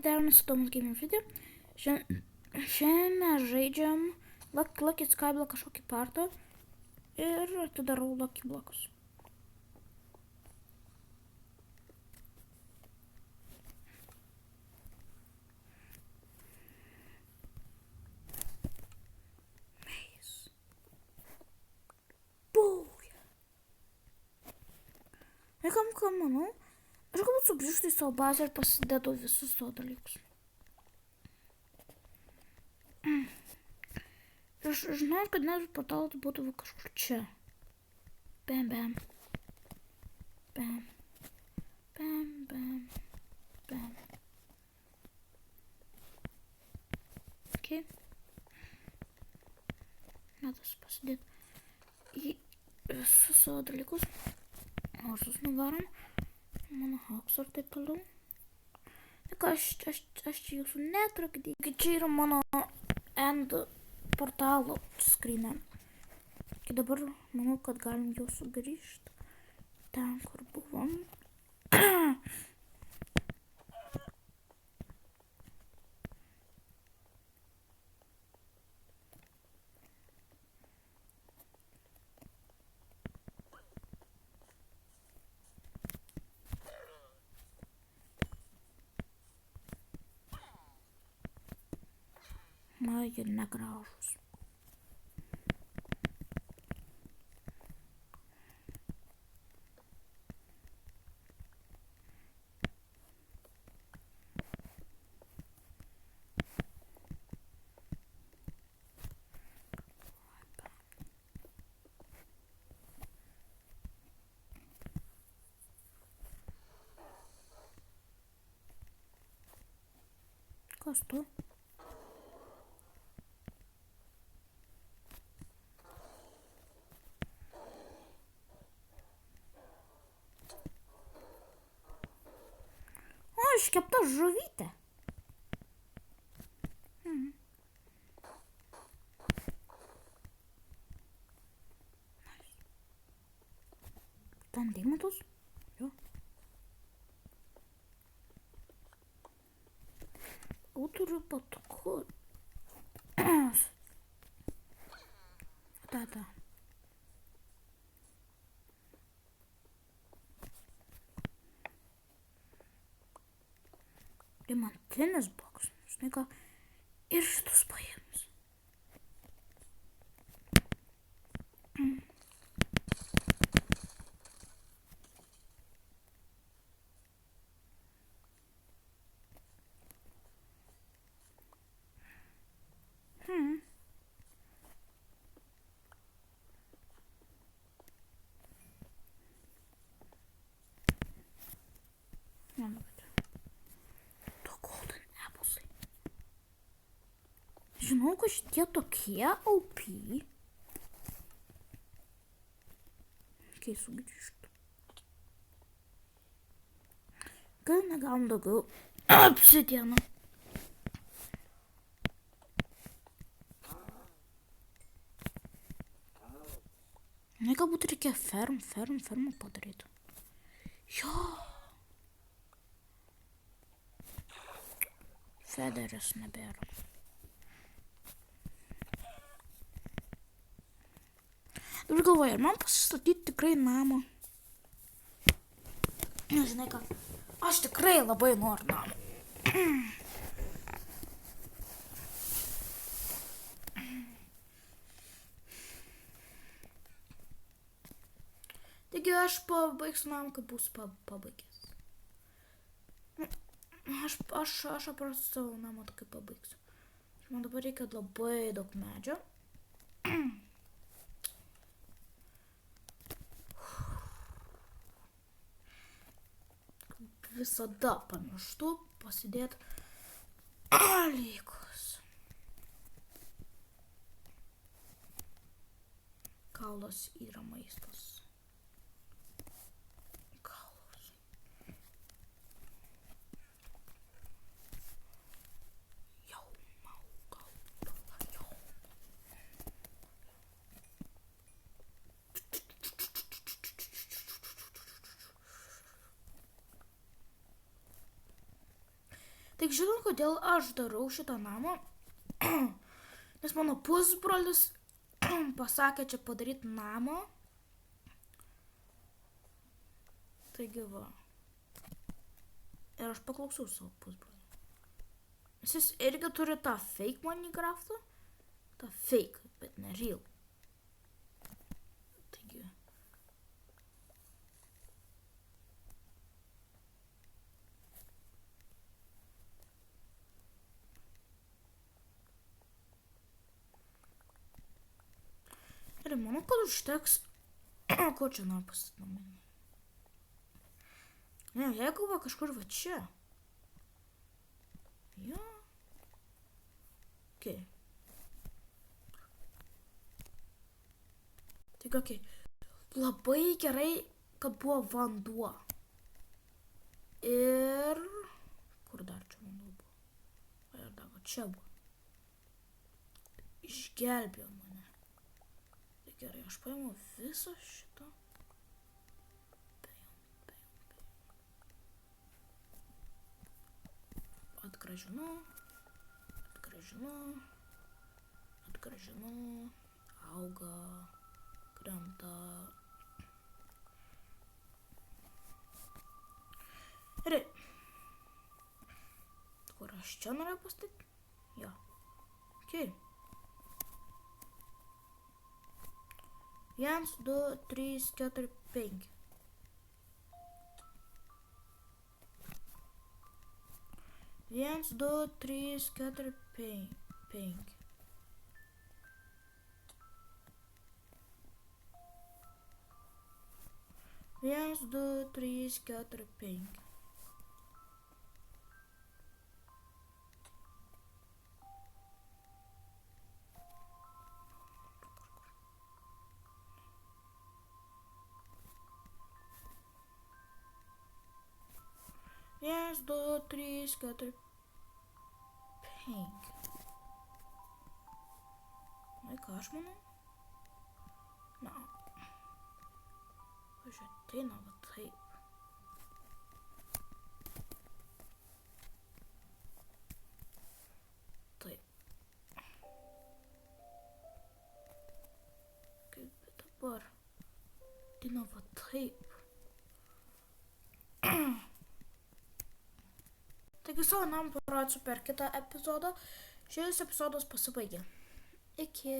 Daromas įdomus gaming video. Šiandien žaidžiam Lucky Skyblock kažkokį partą ir atidarau Lucky blokus. Bauja. Ir ką manau, aš galbūt sugrįžtu į savo bazę ir pasidedu visus savo dalykus. Ir aš žinau, kad net portalas būtų kažkur čia. Bam, bam. Bam. Bam, bam. Bam. Ok. Metas pasidėti į visus savo dalykus. Orsus nuvarom. Mano hauks ir taip toliau. Tik aš čia jūsų netrukdysiu. Čia yra mano end portalo screen'e. Ir dabar manau, kad galim jau sugrįžti ten, kur buvom. Na, jie negražus. Kas tu? Iškepta žuvytė. Ten deimantus? Jo. Turiu patuku. Ta. Diamantinis boks. Žinai ką, ir šitus paims. Žinau, kad šitie tokie OP. Kai sugrįžtų. Gal negavom daugiau obsidiano. Na, galbūt reikia fermą padaryti. Jo. Federės nebėra. Dabar galvoju, ar man pasistatyti tikrai namą? Žinai ką, aš tikrai labai noriu namą. Taigi aš pabaigsiu namą, kai bus pabaigęs. Aš aprastu savo namą, kai pabaigsiu. Man dabar reikia labai daug medžio. Visada pamirštu pasidėti dalykus. Kaulas yra maistas. Kaulas. Jau mau jau. Tik žinot, kodėl aš darau šitą namą? Nes mano pusbrolis pasakė čia padaryti namą. Taigi va. Ir aš paklausiau savo pusbrolį. Nes jis irgi turi tą fake Minecraftą. Ta fake, bet ne real. Taigi. Ir manau, kad užteks. Ko čia noriu pasitinamai? Ne, jeigu va kažkur va čia. Jo. Okay. Taigi, okay. Labai gerai, kad buvo vanduo. Ir... Kur dar čia vanduo buvo? Ir dar va čia buvo. Išgelbėjo mane. Tai gerai, aš paimu visą šitą. Atgrąžinu, auga, krenta. Ir kur aš čia norėjau pastatyti? Jo. Okay. 1, 2, 3, 4, 5. Viens, du, trys, keturi, penki. Viens, du, trys, keturi, penki. Viens, du, trys, keturi, penki. Na, ką aš manau? Na. Aš ateina va taip. Taip. Kaip dabar? Ateina va taip. Taigi savo namą parodysiu per kitą epizodą. Šis epizodas pasibaigė. Iki.